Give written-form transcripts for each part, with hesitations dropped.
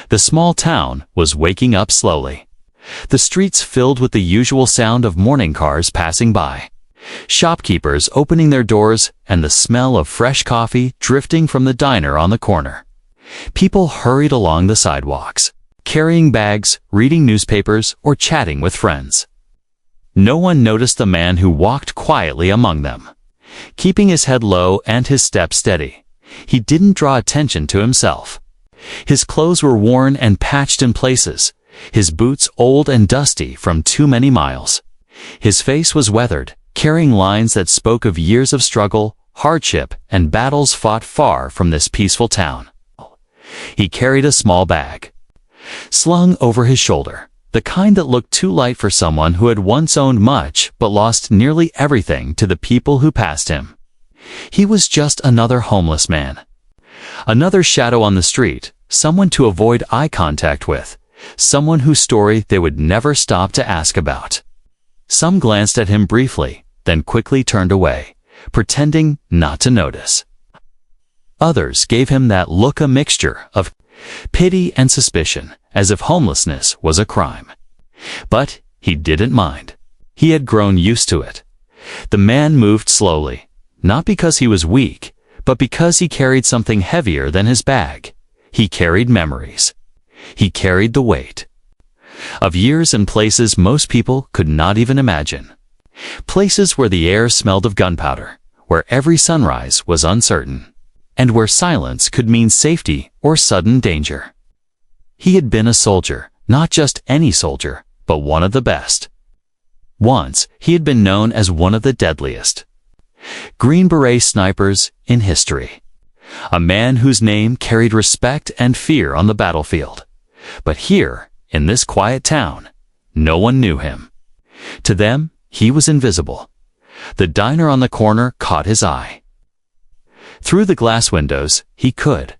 The small town was waking up slowly. The streets filled with the usual sound of morning cars passing by, shopkeepers opening their doors, and the smell of fresh coffee drifting from the diner on the corner. People hurried along the sidewalks, carrying bags, reading newspapers, or chatting with friends. No one noticed the man who walked quietly among them, keeping his head low and his step steady. He didn't draw attention to himself. His clothes were worn and patched in places, his boots old and dusty from too many miles. His face was weathered, carrying lines that spoke of years of struggle, hardship, and battles fought far from this peaceful town. He carried a small bag, slung over his shoulder, the kind that looked too light for someone who had once owned much but lost nearly everything to the people who passed him. He was just another homeless man. Another shadow on the street, someone to avoid eye contact with, someone whose story they would never stop to ask about. Some glanced at him briefly, then quickly turned away, pretending not to notice. Others gave him that look, a mixture of pity and suspicion, as if homelessness was a crime. But he didn't mind. He had grown used to it. The man moved slowly, not because he was weak, but because he carried something heavier than his bag. He carried memories. He carried the weight of years and places most people could not even imagine. Places where the air smelled of gunpowder, where every sunrise was uncertain, and where silence could mean safety or sudden danger. He had been a soldier, not just any soldier, but one of the best. Once, he had been known as one of the deadliest Green Beret snipers in history. A man whose name carried respect and fear on the battlefield. But here, in this quiet town, no one knew him. To them, he was invisible. The diner on the corner caught his eye. Through the glass windows, he could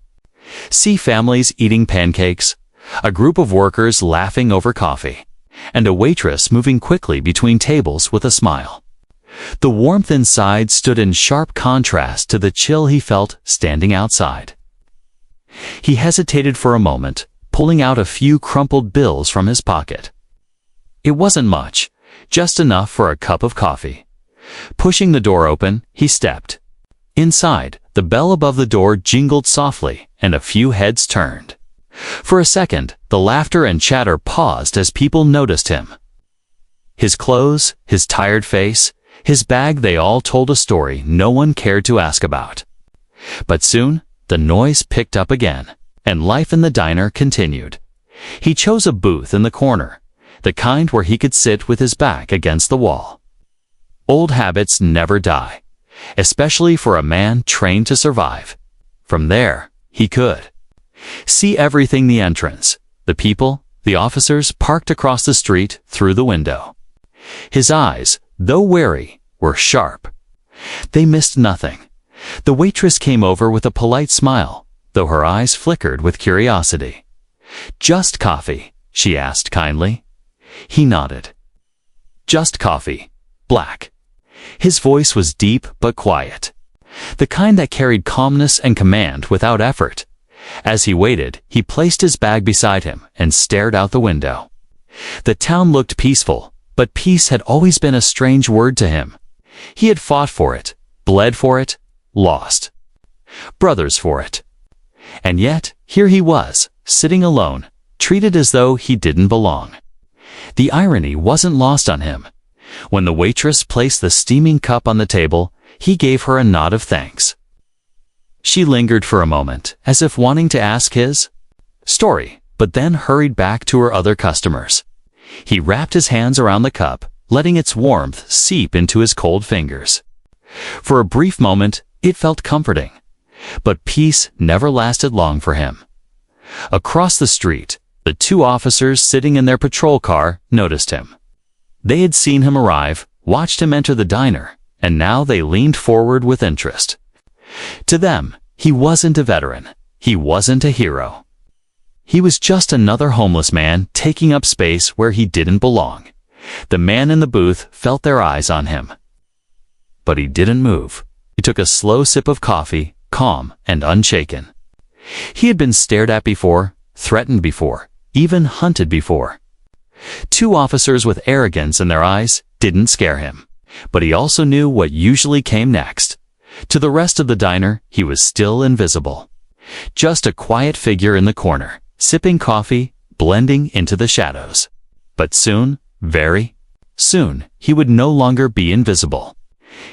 see families eating pancakes, a group of workers laughing over coffee, and a waitress moving quickly between tables with a smile. The warmth inside stood in sharp contrast to the chill he felt standing outside. He hesitated for a moment, pulling out a few crumpled bills from his pocket. It wasn't much, just enough for a cup of coffee. Pushing the door open, he stepped. Inside, the bell above the door jingled softly, and a few heads turned. For a second, the laughter and chatter paused as people noticed him. His clothes, his tired face, his bag, they all told a story no one cared to ask about. But soon, the noise picked up again, and life in the diner continued. He chose a booth in the corner, the kind where he could sit with his back against the wall. Old habits never die, especially for a man trained to survive. From there, he could see everything: the entrance, the people, the officers parked across the street through the window. His eyes, though wary, were sharp. They missed nothing. The waitress came over with a polite smile, though her eyes flickered with curiosity. "Just coffee?" she asked kindly. He nodded. "Just coffee. Black." His voice was deep but quiet, the kind that carried calmness and command without effort. As he waited, he placed his bag beside him and stared out the window. The town looked peaceful, but peace had always been a strange word to him. He had fought for it, bled for it, lost brothers for it. And yet, here he was, sitting alone, treated as though he didn't belong. The irony wasn't lost on him. When the waitress placed the steaming cup on the table, he gave her a nod of thanks. She lingered for a moment, as if wanting to ask his story, but then hurried back to her other customers. He wrapped his hands around the cup, letting its warmth seep into his cold fingers. For a brief moment, it felt comforting. But peace never lasted long for him. Across the street, the two officers sitting in their patrol car noticed him. They had seen him arrive, watched him enter the diner, and now they leaned forward with interest. To them, he wasn't a veteran. He wasn't a hero. He was just another homeless man taking up space where he didn't belong. The man in the booth felt their eyes on him. But he didn't move. He took a slow sip of coffee, calm and unshaken. He had been stared at before, threatened before, even hunted before. Two officers with arrogance in their eyes didn't scare him, but he also knew what usually came next. To the rest of the diner, he was still invisible. Just a quiet figure in the corner, sipping coffee, blending into the shadows. But soon, very soon, he would no longer be invisible.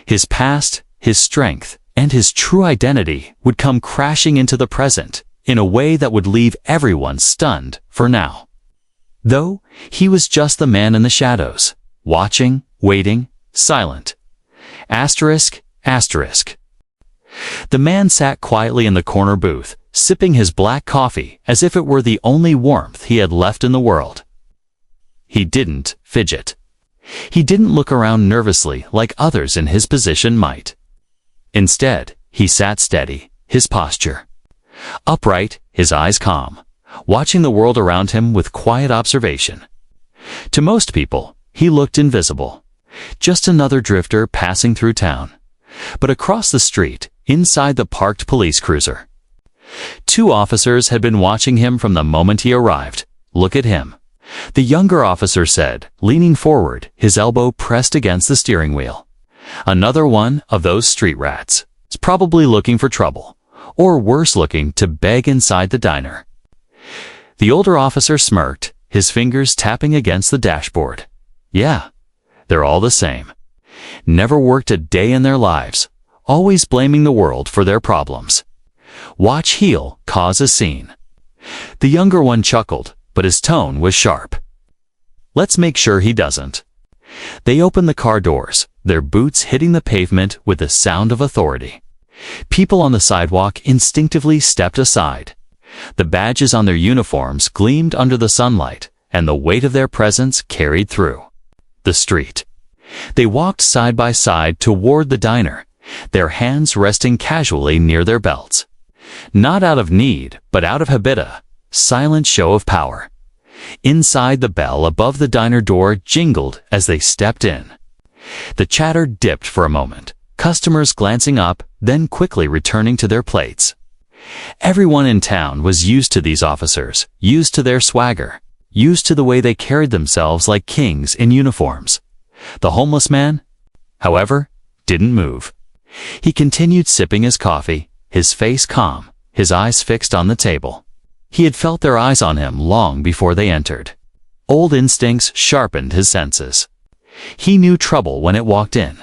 His past, his strength, and his true identity would come crashing into the present in a way that would leave everyone stunned for now. Though, he was just the man in the shadows, watching, waiting, silent. Asterisk, asterisk. The man sat quietly in the corner booth, sipping his black coffee as if it were the only warmth he had left in the world. He didn't fidget. He didn't look around nervously like others in his position might. Instead, he sat steady, his posture upright, his eyes calm, watching the world around him with quiet observation. To most people, he looked invisible, just another drifter passing through town. But across the street, inside the parked police cruiser, two officers had been watching him from the moment he arrived. "Look at him," the younger officer said, leaning forward, his elbow pressed against the steering wheel. "Another one of those street rats. Is probably looking for trouble, or worse, looking to beg inside the diner." The older officer smirked, his fingers tapping against the dashboard. "Yeah, they're all the same. Never worked a day in their lives, always blaming the world for their problems. Watch he'll cause a scene." The younger one chuckled, but his tone was sharp. "Let's make sure he doesn't." They opened the car doors, their boots hitting the pavement with the sound of authority. People on the sidewalk instinctively stepped aside. The badges on their uniforms gleamed under the sunlight, and the weight of their presence carried through the street. They walked side by side toward the diner, their hands resting casually near their belts. Not out of need, but out of habit, a silent show of power. Inside, the bell above the diner door jingled as they stepped in. The chatter dipped for a moment, customers glancing up, then quickly returning to their plates. Everyone in town was used to these officers, used to their swagger, used to the way they carried themselves like kings in uniforms. The homeless man, however, didn't move. He continued sipping his coffee, his face calm, his eyes fixed on the table. He had felt their eyes on him long before they entered. Old instincts sharpened his senses. He knew trouble when it walked in.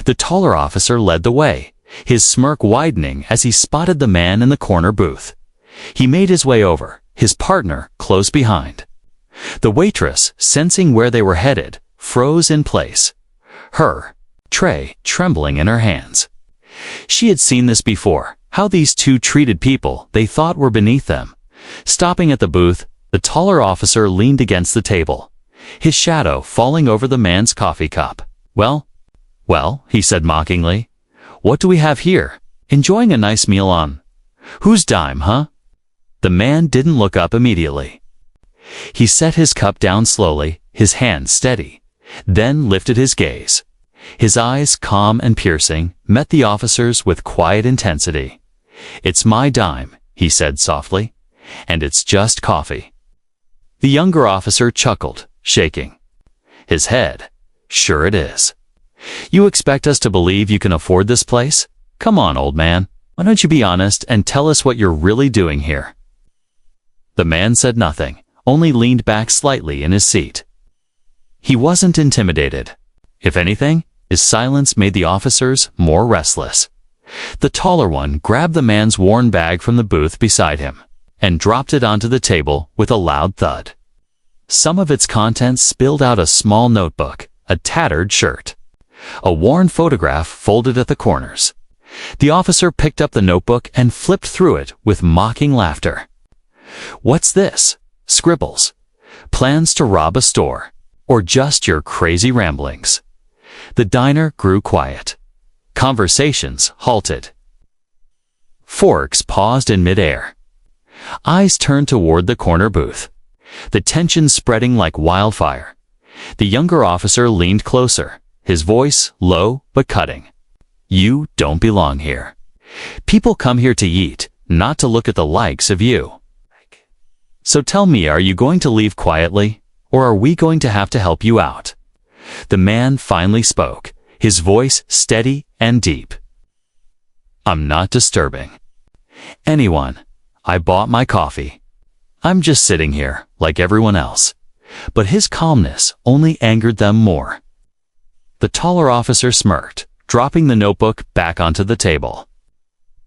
The taller officer led the way, his smirk widening as he spotted the man in the corner booth. He made his way over, his partner close behind. The waitress, sensing where they were headed, froze in place, her tray trembling in her hands. She had seen this before, how these two treated people they thought were beneath them. Stopping at the booth, the taller officer leaned against the table, his shadow falling over the man's coffee cup. Well, he said mockingly, "What do we have here? Enjoying a nice meal on whose dime, huh?" The man didn't look up immediately. He set his cup down slowly, his hand steady, then lifted his gaze. His eyes, calm and piercing, met the officer's with quiet intensity. "It's my dime," he said softly, "and it's just coffee." The younger officer chuckled, shaking his head. "Sure it is. You expect us to believe you can afford this place? Come on, old man. Why don't you be honest and tell us what you're really doing here?" The man said nothing, only leaned back slightly in his seat. He wasn't intimidated. If anything, his silence made the officers more restless. The taller one grabbed the man's worn bag from the booth beside him and dropped it onto the table with a loud thud. Some of its contents spilled out: a small notebook, a tattered shirt, a worn photograph folded at the corners. The officer picked up the notebook and flipped through it with mocking laughter. "What's this? Scribbles? Plans to rob a store? Or just your crazy ramblings?" The diner grew quiet. Conversations halted. Forks paused in midair. Eyes turned toward the corner booth, the tension spreading like wildfire. The younger officer leaned closer, his voice low but cutting. "You don't belong here. People come here to eat, not to look at the likes of you." So tell me, are you going to leave quietly, or are we going to have to help you out? The man finally spoke, his voice steady and deep. I'm not disturbing anyone. I bought my coffee. I'm just sitting here, like everyone else. But his calmness only angered them more. The taller officer smirked, dropping the notebook back onto the table.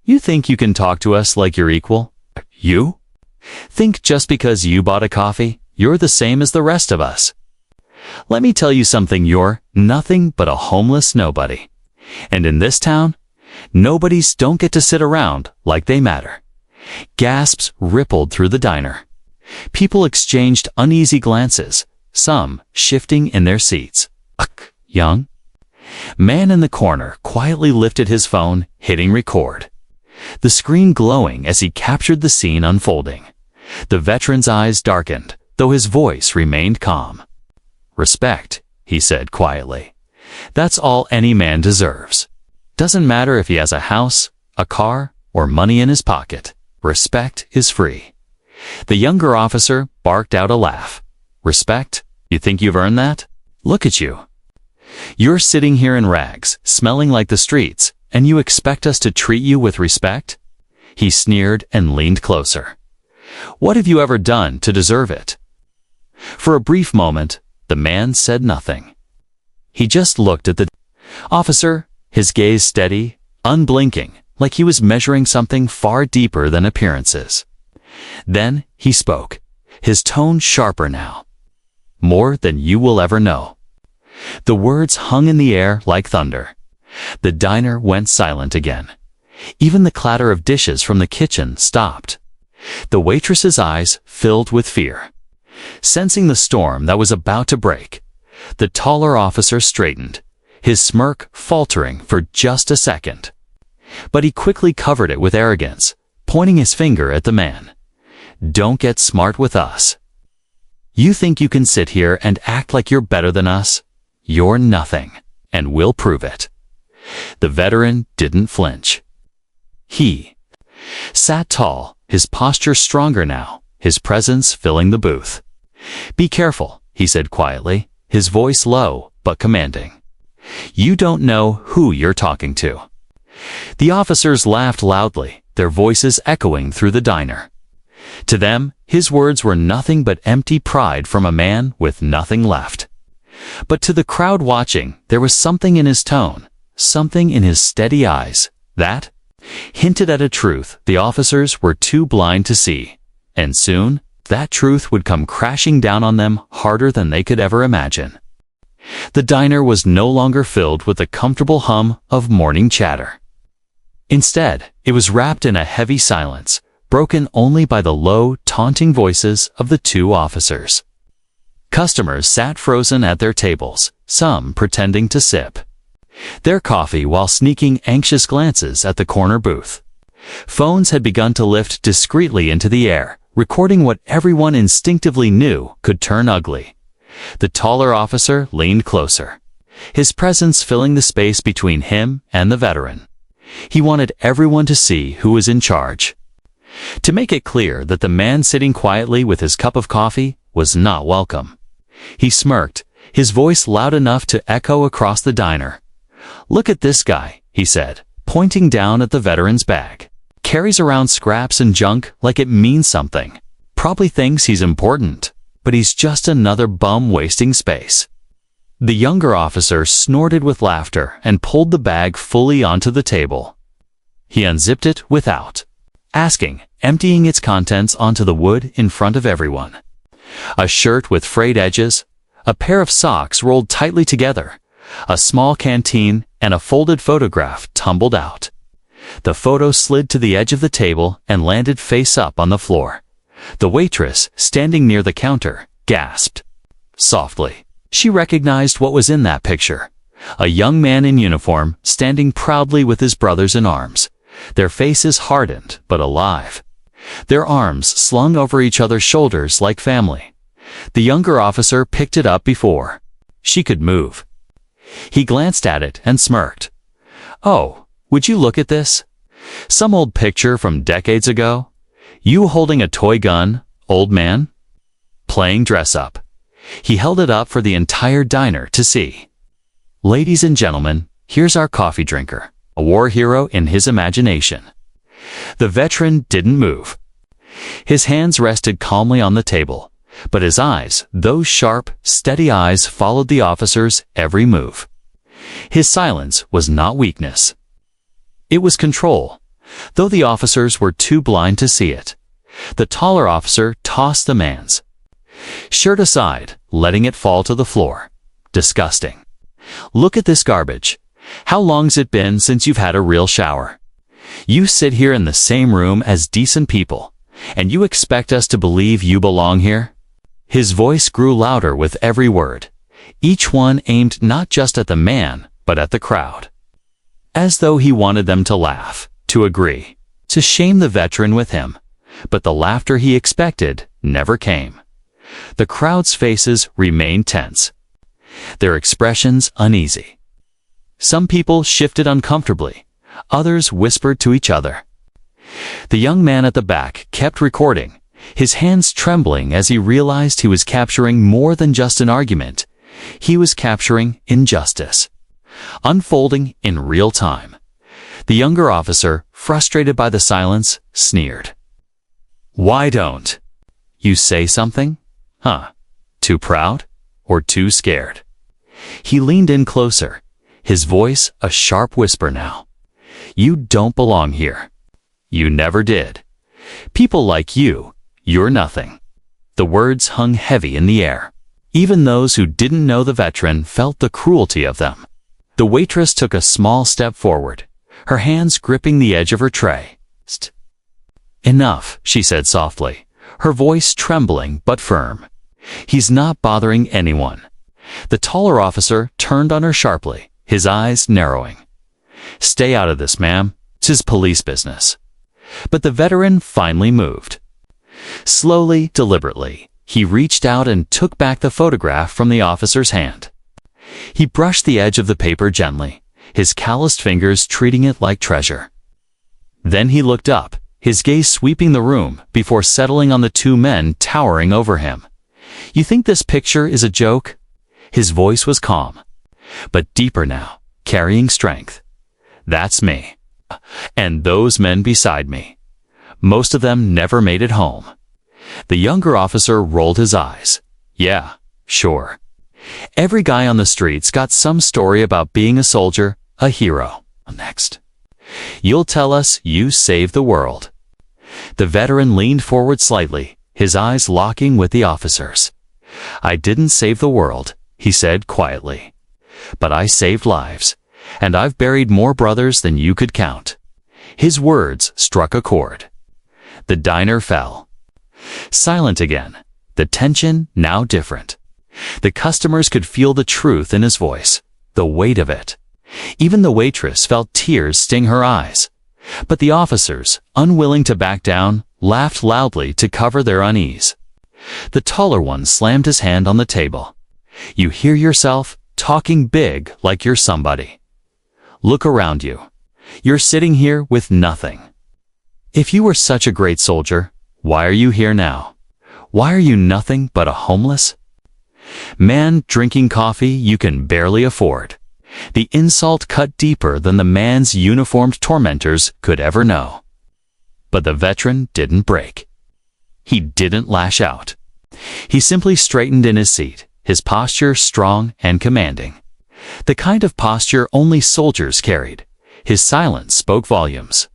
You think you can talk to us like you're equal? You? Think just because you bought a coffee, you're the same as the rest of us? Let me tell you something, you're nothing but a homeless nobody. And in this town, nobodies don't get to sit around like they matter. Gasps rippled through the diner. People exchanged uneasy glances, some shifting in their seats. Young? Man in the corner quietly lifted his phone, hitting record. The screen glowing as he captured the scene unfolding. The veteran's eyes darkened, though his voice remained calm. Respect, he said quietly. That's all any man deserves. Doesn't matter if he has a house, a car, or money in his pocket. Respect is free. The younger officer barked out a laugh. Respect? You think you've earned that? Look at you. You're sitting here in rags, smelling like the streets, and you expect us to treat you with respect? He sneered and leaned closer. What have you ever done to deserve it? For a brief moment, the man said nothing. He just looked at the officer, his gaze steady, unblinking, like he was measuring something far deeper than appearances. Then he spoke, his tone sharper now. More than you will ever know. The words hung in the air like thunder. The diner went silent again. Even the clatter of dishes from the kitchen stopped. The waitress's eyes filled with fear. Sensing the storm that was about to break, the taller officer straightened, his smirk faltering for just a second. But he quickly covered it with arrogance, pointing his finger at the man. Don't get smart with us. You think you can sit here and act like you're better than us? You're nothing, and we'll prove it. The veteran didn't flinch. He sat tall, his posture stronger now, his presence filling the booth. Be careful, he said quietly, his voice low but commanding. You don't know who you're talking to. The officers laughed loudly, their voices echoing through the diner. To them, his words were nothing but empty pride from a man with nothing left. But to the crowd watching, there was something in his tone, something in his steady eyes, that hinted at a truth the officers were too blind to see. And soon, that truth would come crashing down on them harder than they could ever imagine. The diner was no longer filled with the comfortable hum of morning chatter. Instead, it was wrapped in a heavy silence, broken only by the low, taunting voices of the two officers. Customers sat frozen at their tables, some pretending to sip their coffee while sneaking anxious glances at the corner booth. Phones had begun to lift discreetly into the air, recording what everyone instinctively knew could turn ugly. The taller officer leaned closer, his presence filling the space between him and the veteran. He wanted everyone to see who was in charge. To make it clear that the man sitting quietly with his cup of coffee was not welcome. He smirked, his voice loud enough to echo across the diner. Look at this guy, he said, pointing down at the veteran's bag. Carries around scraps and junk like it means something. Probably thinks he's important, but he's just another bum wasting space. The younger officer snorted with laughter and pulled the bag fully onto the table. He unzipped it without asking, emptying its contents onto the wood in front of everyone. A shirt with frayed edges, a pair of socks rolled tightly together, a small canteen, and a folded photograph tumbled out. The photo slid to the edge of the table and landed face up on the floor. The waitress, standing near the counter, gasped softly. She recognized what was in that picture. A young man in uniform, standing proudly with his brothers in arms, their faces hardened but alive, their arms slung over each other's shoulders like family. The younger officer picked it up before she could move. He glanced at it and smirked. Oh, would you look at this? Some old picture from decades ago? You holding a toy gun, old man?" Playing dress up. He held it up for the entire diner to see. "Ladies and gentlemen, here's our coffee drinker, a war hero in his imagination." The veteran didn't move. His hands rested calmly on the table, but his eyes, those sharp, steady eyes, followed the officer's every move. His silence was not weakness. It was control, though the officers were too blind to see it. The taller officer tossed the man's shirt aside, letting it fall to the floor. "Disgusting. Look at this garbage. How long's it been since you've had a real shower? You sit here in the same room as decent people, and you expect us to believe you belong here?" His voice grew louder with every word, each one aimed not just at the man, but at the crowd. As though he wanted them to laugh, to agree, to shame the veteran with him. But the laughter he expected never came. The crowd's faces remained tense, their expressions uneasy. Some people shifted uncomfortably, others whispered to each other. The young man at the back kept recording, his hands trembling as he realized he was capturing more than just an argument. He was capturing injustice, unfolding in real time. The younger officer, frustrated by the silence, sneered. "Why don't you say something? Huh? Too proud? Or too scared?" He leaned in closer, his voice a sharp whisper now. "You don't belong here. You never did. People like you, you're nothing." The words hung heavy in the air. Even those who didn't know the veteran felt the cruelty of them. The waitress took a small step forward, her hands gripping the edge of her tray. "Enough," she said softly, her voice trembling but firm. "He's not bothering anyone." The taller officer turned on her sharply, his eyes narrowing. "Stay out of this, ma'am. 'Tis police business." But the veteran finally moved. Slowly, deliberately, he reached out and took back the photograph from the officer's hand. He brushed the edge of the paper gently, his calloused fingers treating it like treasure. Then he looked up, his gaze sweeping the room before settling on the two men towering over him. "You think this picture is a joke?" His voice was calm, but deeper now, carrying strength. "That's me. And those men beside me. Most of them never made it home." The younger officer rolled his eyes. "Yeah, sure. Every guy on the streets got some story about being a soldier, a hero. Next. You'll tell us you saved the world." The veteran leaned forward slightly, his eyes locking with the officer's. "I didn't save the world," he said quietly. "But I saved lives, and I've buried more brothers than you could count." His words struck a chord. The diner fell. Silent again, the tension now different. The customers could feel the truth in his voice, the weight of it. Even the waitress felt tears sting her eyes. But the officers, unwilling to back down, laughed loudly to cover their unease. The taller one slammed his hand on the table. "You hear yourself talking big like you're somebody. Look around you. You're sitting here with nothing. If you were such a great soldier, why are you here now? Why are you nothing but a homeless man drinking coffee you can barely afford?" The insult cut deeper than the man's uniformed tormentors could ever know. But the veteran didn't break. He didn't lash out. He simply straightened in his seat, his posture strong and commanding. The kind of posture only soldiers carried. His silence spoke volumes.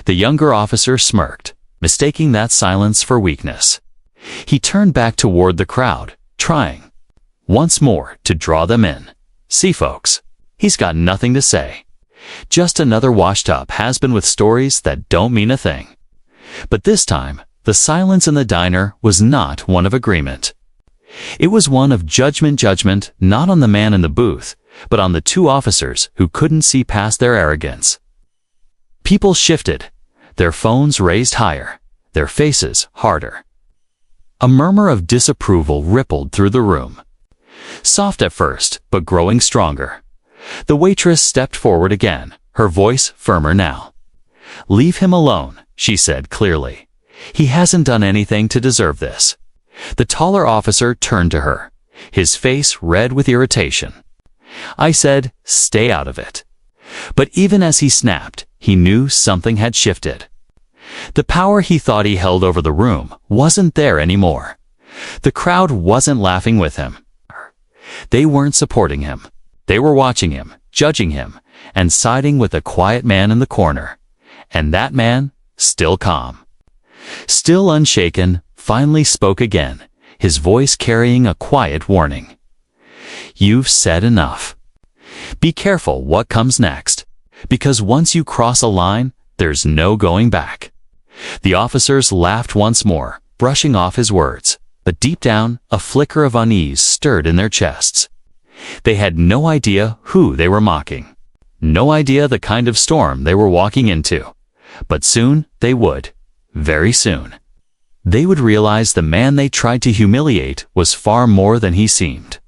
The younger officer smirked, mistaking that silence for weakness. He turned back toward the crowd, trying, once more, to draw them in. "See, folks, he's got nothing to say. Just another washed-up has-been with stories that don't mean a thing." But this time, the silence in the diner was not one of agreement. It was one of judgment not on the man in the booth, but on the two officers who couldn't see past their arrogance. People shifted, their phones raised higher, their faces harder. A murmur of disapproval rippled through the room. Soft at first, but growing stronger. The waitress stepped forward again, her voice firmer now. "Leave him alone," she said clearly. He hasn't done anything to deserve this. The taller officer turned to her, his face red with irritation. I said, "Stay out of it." But even as he snapped, he knew something had shifted. The power he thought he held over the room wasn't there anymore. The crowd wasn't laughing with him. They weren't supporting him. They were watching him, judging him, and siding with the quiet man in the corner. And that man, still calm, still unshaken, finally spoke again, his voice carrying a quiet warning. "You've said enough. Be careful what comes next, because once you cross a line, there's no going back." The officers laughed once more, brushing off his words, but deep down, a flicker of unease stirred in their chests. They had no idea who they were mocking, no idea the kind of storm they were walking into. But soon they would, very soon. They would realize the man they tried to humiliate was far more than he seemed.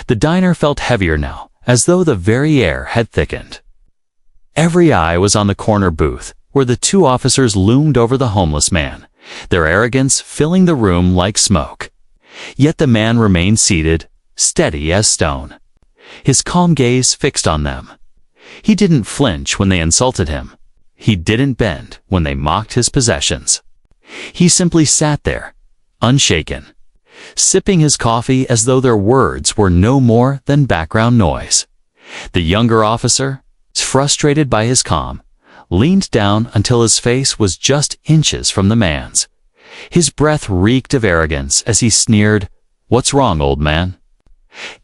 The diner felt heavier now, as though the very air had thickened. Every eye was on the corner booth, where the two officers loomed over the homeless man, their arrogance filling the room like smoke. Yet the man remained seated, steady as stone, his calm gaze fixed on them. He didn't flinch when they insulted him. He didn't bend when they mocked his possessions. He simply sat there, unshaken, sipping his coffee as though their words were no more than background noise. The younger officer, frustrated by his calm, leaned down until his face was just inches from the man's. His breath reeked of arrogance as he sneered, "What's wrong, old man?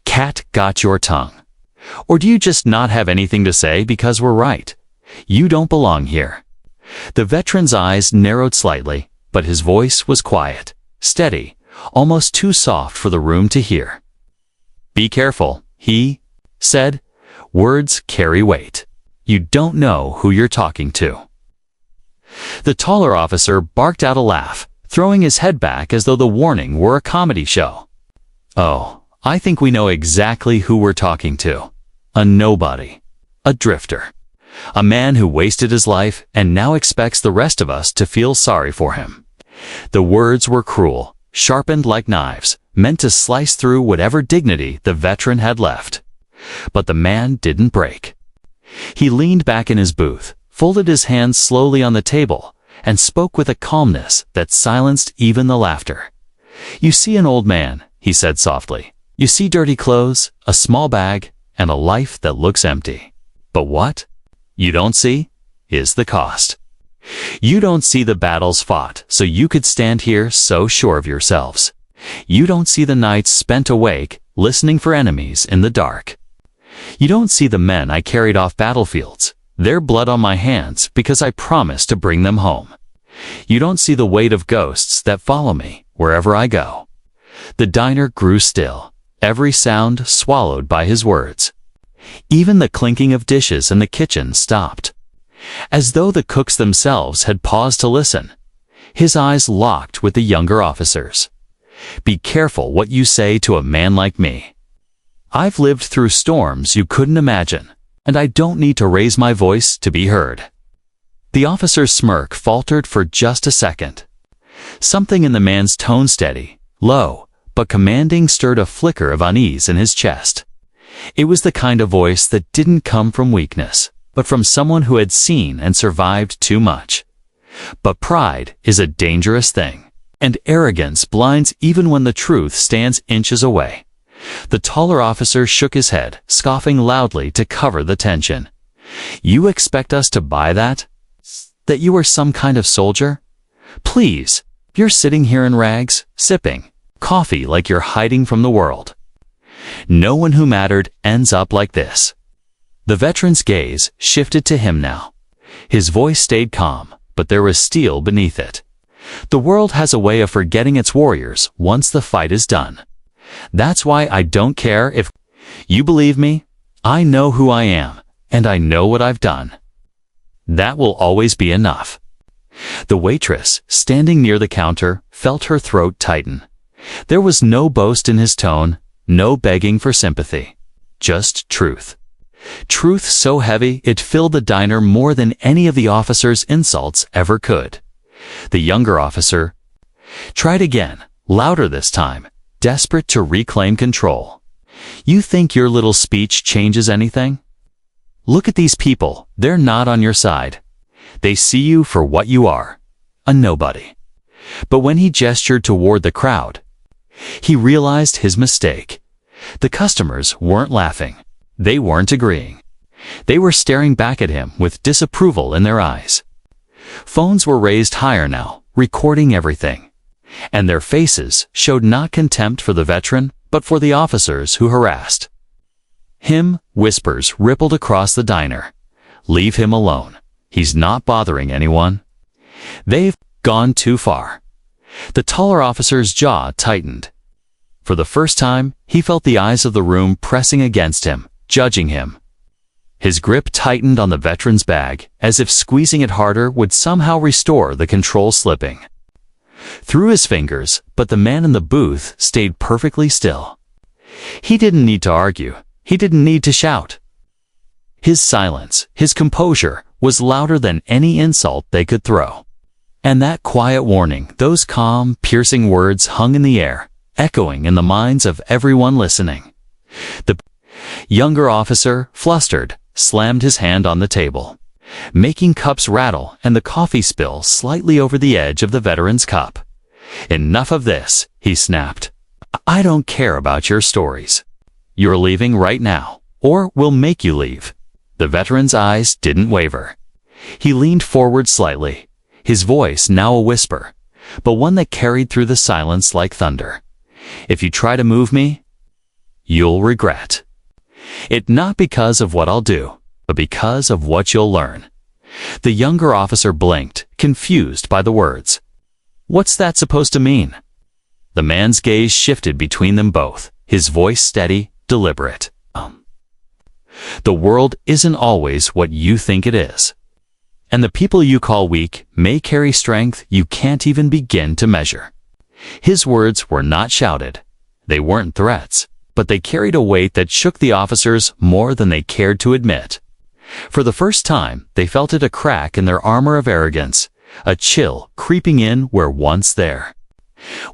Cat got your tongue? Or do you just not have anything to say because we're right? You don't belong here." The veteran's eyes narrowed slightly, but his voice was quiet, steady, almost too soft for the room to hear. "Be careful," he said. "Words carry weight. You don't know who you're talking to." The taller officer barked out a laugh, throwing his head back as though the warning were a comedy show. "Oh, I think we know exactly who we're talking to. A nobody. A drifter. A man who wasted his life and now expects the rest of us to feel sorry for him." The words were cruel, sharpened like knives, meant to slice through whatever dignity the veteran had left. But the man didn't break. He leaned back in his booth, folded his hands slowly on the table, and spoke with a calmness that silenced even the laughter. "You see an old man," he said softly. "You see dirty clothes, a small bag, and a life that looks empty. But what you don't see is the cost. You don't see the battles fought so you could stand here so sure of yourselves. You don't see the nights spent awake, listening for enemies in the dark. You don't see the men I carried off battlefields, their blood on my hands because I promised to bring them home. You don't see the weight of ghosts that follow me wherever I go." The diner grew still, every sound swallowed by his words. Even the clinking of dishes in the kitchen stopped, as though the cooks themselves had paused to listen. His eyes locked with the younger officers. "Be careful what you say to a man like me. I've lived through storms you couldn't imagine, and I don't need to raise my voice to be heard." The officer's smirk faltered for just a second. Something in the man's tone, steady, low, but commanding, stirred a flicker of unease in his chest. It was the kind of voice that didn't come from weakness, but from someone who had seen and survived too much. But pride is a dangerous thing, and arrogance blinds even when the truth stands inches away. The taller officer shook his head, scoffing loudly to cover the tension. "You expect us to buy that? That you are some kind of soldier? Please, you're sitting here in rags, sipping coffee like you're hiding from the world. No one who mattered ends up like this." The veteran's gaze shifted to him now. His voice stayed calm, but there was steel beneath it. "The world has a way of forgetting its warriors once the fight is done. That's why I don't care if you believe me. I know who I am, and I know what I've done. That will always be enough." The waitress, standing near the counter, felt her throat tighten. There was no boast in his tone, no begging for sympathy. Just truth. Truth so heavy it filled the diner more than any of the officer's insults ever could. The younger officer tried again, louder this time, desperate to reclaim control. You think your little speech changes anything? Look at these people, they're not on your side. They see you for what you are, a nobody. But when he gestured toward the crowd, he realized his mistake. The customers weren't laughing. They weren't agreeing. They were staring back at him with disapproval in their eyes. Phones were raised higher now, recording everything. And their faces showed not contempt for the veteran, but for the officers who harassed him. Whispers rippled across the diner. Leave him alone. He's not bothering anyone. They've gone too far. The taller officer's jaw tightened. For the first time, he felt the eyes of the room pressing against him, judging him. His grip tightened on the veteran's bag, as if squeezing it harder would somehow restore the control slipping through his fingers, but the man in the booth stayed perfectly still. He didn't need to argue. He didn't need to shout. His silence, his composure, was louder than any insult they could throw. And that quiet warning, those calm, piercing words hung in the air, echoing in the minds of everyone listening. The younger officer, flustered, slammed his hand on the table, making cups rattle and the coffee spill slightly over the edge of the veteran's cup. Enough of this, he snapped. I don't care about your stories. You're leaving right now, or we'll make you leave. The veteran's eyes didn't waver. He leaned forward slightly, his voice now a whisper, but one that carried through the silence like thunder. If you try to move me, you'll regret it, not because of what I'll do, but because of what you'll learn. The younger officer blinked, confused by the words. What's that supposed to mean? The man's gaze shifted between them both, his voice steady, deliberate. The world isn't always what you think it is. And the people you call weak may carry strength you can't even begin to measure. His words were not shouted. They weren't threats, but they carried a weight that shook the officers more than they cared to admit. For the first time, they felt it, a crack in their armor of arrogance, a chill creeping in where once there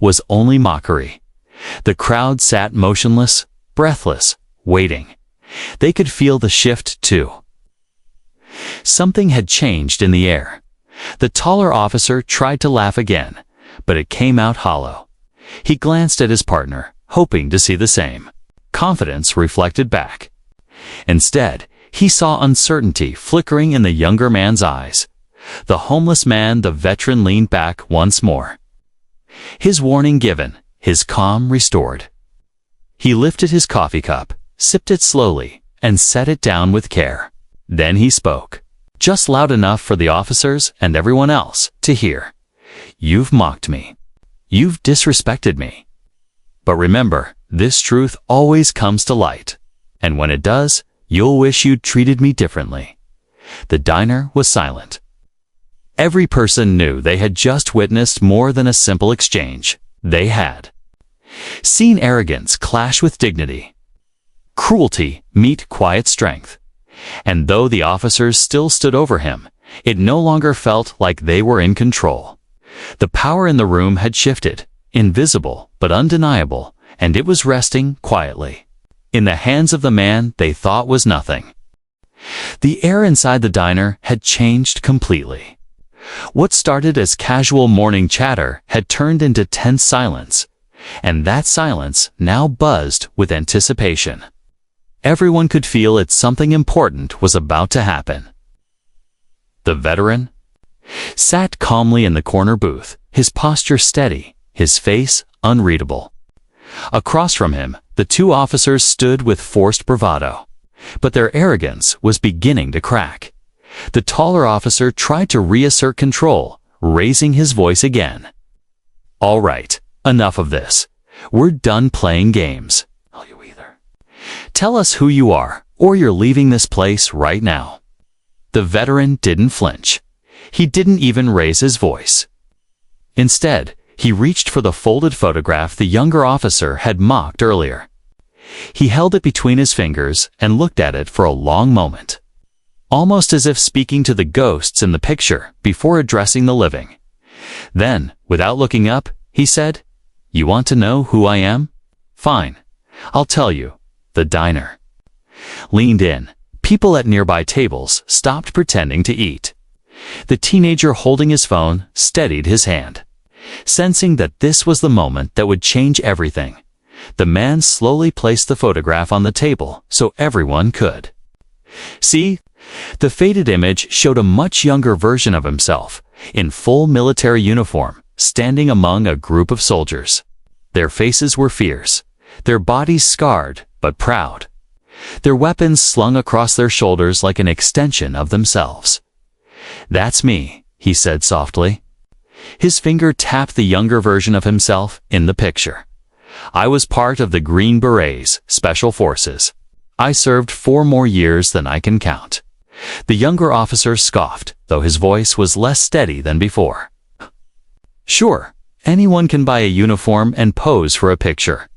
was only mockery. The crowd sat motionless, breathless, waiting. They could feel the shift, too. Something had changed in the air. The taller officer tried to laugh again, but it came out hollow. He glanced at his partner, hoping to see the same. Confidence reflected back. Instead, he saw uncertainty flickering in the younger man's eyes. The homeless man, the veteran, leaned back once more. His warning given, his calm restored. He lifted his coffee cup, sipped it slowly, and set it down with care. Then he spoke, just loud enough for the officers and everyone else to hear. You've mocked me. You've disrespected me. But remember, this truth always comes to light. And when it does, you'll wish you'd treated me differently. The diner was silent. Every person knew they had just witnessed more than a simple exchange. They had seen arrogance clash with dignity, cruelty meet quiet strength. And though the officers still stood over him, it no longer felt like they were in control. The power in the room had shifted, invisible but undeniable, and it was resting quietly in the hands of the man they thought was nothing. The air inside the diner had changed completely. What started as casual morning chatter had turned into tense silence, and that silence now buzzed with anticipation. Everyone could feel that something important was about to happen. The veteran sat calmly in the corner booth, his posture steady, his face unreadable. Across from him, the two officers stood with forced bravado, but their arrogance was beginning to crack. The taller officer tried to reassert control, raising his voice again. All right, enough of this. We're done playing games. Tell us who you are, or you're leaving this place right now. The veteran didn't flinch. He didn't even raise his voice. Instead, he reached for the folded photograph the younger officer had mocked earlier. He held it between his fingers and looked at it for a long moment, almost as if speaking to the ghosts in the picture before addressing the living. Then, without looking up, he said, "You want to know who I am? Fine. I'll tell you. The diner." Leaned in. People at nearby tables stopped pretending to eat. The teenager holding his phone steadied his hand. Sensing that this was the moment that would change everything, the man slowly placed the photograph on the table so everyone could see. The faded image showed a much younger version of himself, in full military uniform, standing among a group of soldiers. Their faces were fierce, their bodies scarred but proud, their weapons slung across their shoulders like an extension of themselves. "That's me," he said softly. His finger tapped the younger version of himself in the picture. "I was part of the Green Berets, Special Forces. I served 4 more years than I can count." The younger officer scoffed, though his voice was less steady than before. "Sure, anyone can buy a uniform and pose for a picture.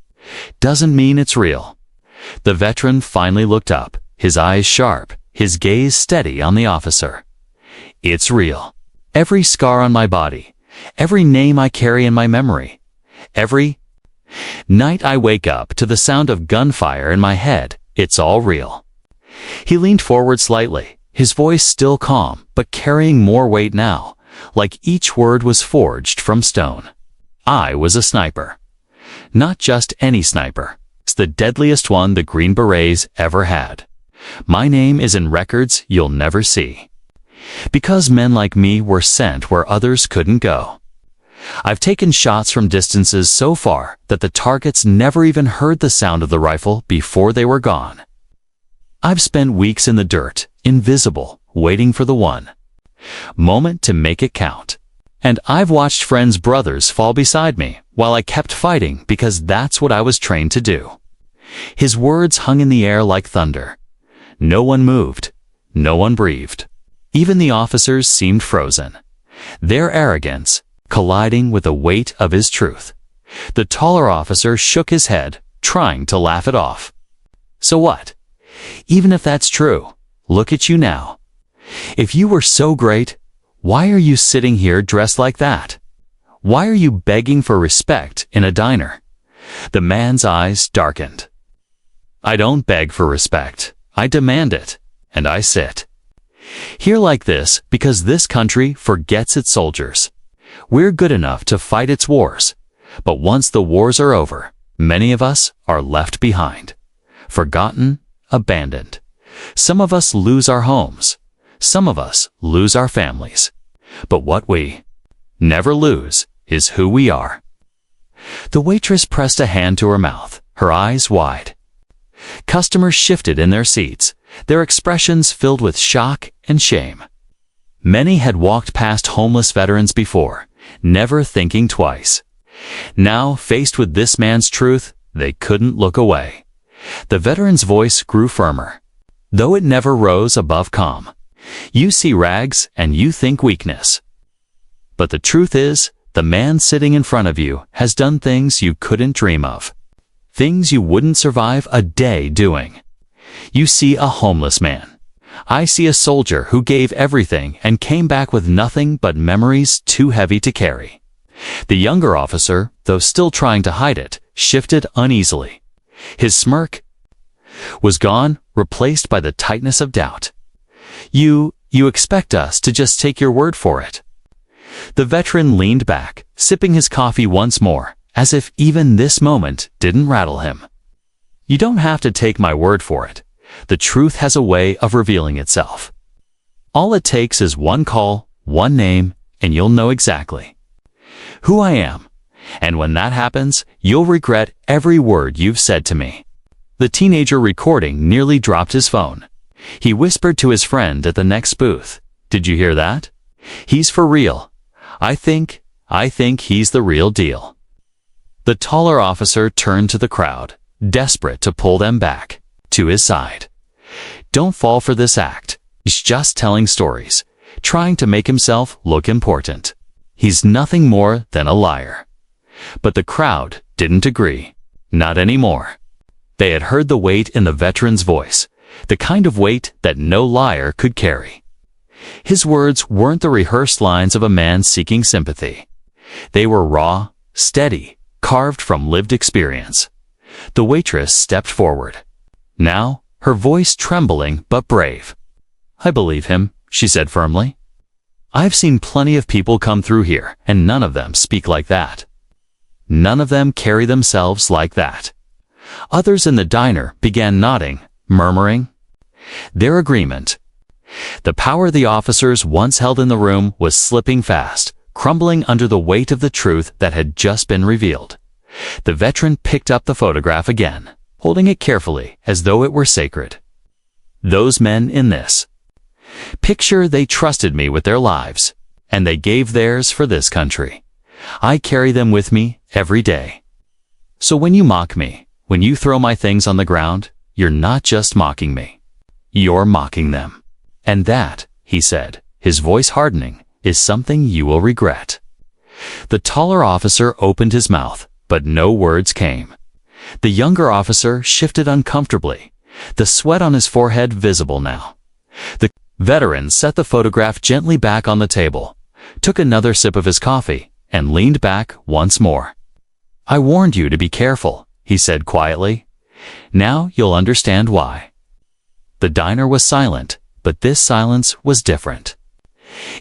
Doesn't mean it's real." The veteran finally looked up, his eyes sharp, his gaze steady on the officer. "It's real. Every scar on my body, every name I carry in my memory, every night I wake up to the sound of gunfire in my head, it's all real." He leaned forward slightly, his voice still calm, but carrying more weight now, like each word was forged from stone. "I was a sniper. Not just any sniper. It's the deadliest one the Green Berets ever had. My name is in records you'll never see. Because men like me were sent where others couldn't go. I've taken shots from distances so far that the targets never even heard the sound of the rifle before they were gone. I've spent weeks in the dirt, invisible, waiting for the one moment to make it count. And I've watched friends' brothers fall beside me while I kept fighting because that's what I was trained to do." His words hung in the air like thunder. No one moved. No one breathed. Even the officers seemed frozen, their arrogance colliding with the weight of his truth. The taller officer shook his head, trying to laugh it off. "So what? Even if that's true, look at you now. If you were so great, why are you sitting here dressed like that? Why are you begging for respect in a diner?" The man's eyes darkened. "I don't beg for respect. I demand it, and I sit here like this because this country forgets its soldiers. We're good enough to fight its wars, but once the wars are over, many of us are left behind, forgotten, abandoned. Some of us lose our homes. Some of us lose our families. But what we never lose is who we are." The waitress pressed a hand to her mouth, her eyes wide. Customers shifted in their seats, their expressions filled with shock and shame. Many had walked past homeless veterans before, never thinking twice. Now, faced with this man's truth, they couldn't look away. The veteran's voice grew firmer, though it never rose above calm. "You see rags and you think weakness. But the truth is, the man sitting in front of you has done things you couldn't dream of. Things you wouldn't survive a day doing. You see a homeless man. I see a soldier who gave everything and came back with nothing but memories too heavy to carry." The younger officer, though still trying to hide it, shifted uneasily. His smirk was gone, replaced by the tightness of doubt. You expect us to just take your word for it?" The veteran leaned back, sipping his coffee once more, as if even this moment didn't rattle him. "You don't have to take my word for it. The truth has a way of revealing itself. All it takes is one call, one name, and you'll know exactly who I am. And when that happens, you'll regret every word you've said to me." The teenager recording nearly dropped his phone. He whispered to his friend at the next booth, "Did you hear that? He's for real. I think he's the real deal." The taller officer turned to the crowd, desperate to pull them back to his side. "Don't fall for this act. He's just telling stories, trying to make himself look important. He's nothing more than a liar." But the crowd didn't agree. Not anymore. They had heard the weight in the veteran's voice, the kind of weight that no liar could carry. His words weren't the rehearsed lines of a man seeking sympathy. They were raw, steady, carved from lived experience. The waitress stepped forward. Now, her voice trembling but brave. "I believe him," she said firmly. "I've seen plenty of people come through here, and none of them speak like that. None of them carry themselves like that." Others in the diner began nodding, murmuring their agreement. The power the officers once held in the room was slipping fast, crumbling under the weight of the truth that had just been revealed. The veteran picked up the photograph again, holding it carefully as though it were sacred. "Those men in this picture, they trusted me with their lives, and they gave theirs for this country. I carry them with me every day. So when you mock me, when you throw my things on the ground, you're not just mocking me. You're mocking them. And that," he said, his voice hardening, "is something you will regret." The taller officer opened his mouth, but no words came. The younger officer shifted uncomfortably, the sweat on his forehead visible now. The veteran set the photograph gently back on the table, took another sip of his coffee, and leaned back once more. "I warned you to be careful," he said quietly. "Now you'll understand why." The diner was silent, but this silence was different.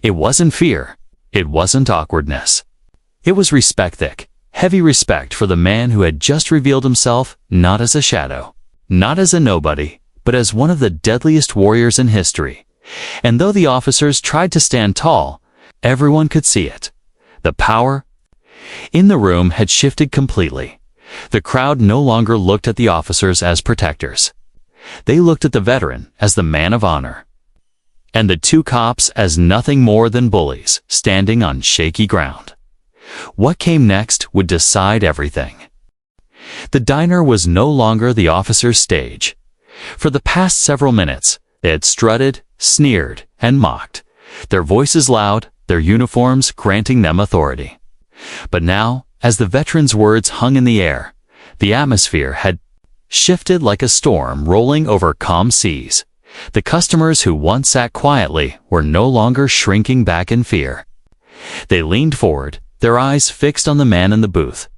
It wasn't fear. It wasn't awkwardness. It was respect, thick, heavy respect for the man who had just revealed himself not as a shadow, not as a nobody, but as one of the deadliest warriors in history. And though the officers tried to stand tall, everyone could see it. The power in the room had shifted completely. The crowd no longer looked at the officers as protectors. They looked at the veteran as the man of honor, and the two cops as nothing more than bullies standing on shaky ground. What came next would decide everything. The diner was no longer the officers' stage. For the past several minutes, they had strutted, sneered, and mocked, their voices loud, their uniforms granting them authority. But now, as the veteran's words hung in the air, the atmosphere had shifted like a storm rolling over calm seas. The customers who once sat quietly were no longer shrinking back in fear. They leaned forward, their eyes fixed on the man in the booth,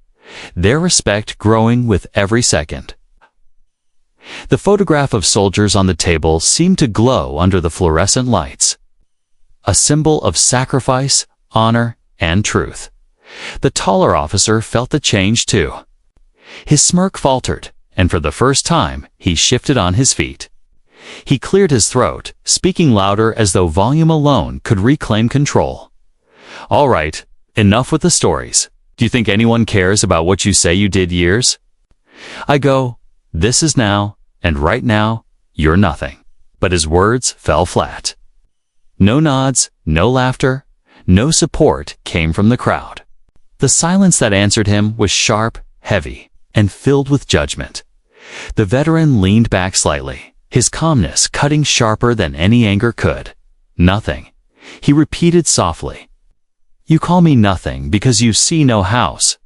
their respect growing with every second. The photograph of soldiers on the table seemed to glow under the fluorescent lights, a symbol of sacrifice, honor, and truth. The taller officer felt the change too. His smirk faltered, and for the first time, he shifted on his feet. He cleared his throat, speaking louder as though volume alone could reclaim control. "All right, enough with the stories. Do you think anyone cares about what you say you did years? I go, this is now, and right now, you're nothing." But his words fell flat. No nods, no laughter, no support came from the crowd. The silence that answered him was sharp, heavy, and filled with judgment. The veteran leaned back slightly, his calmness cutting sharper than any anger could. "Nothing," he repeated softly. "You call me nothing because you see no house,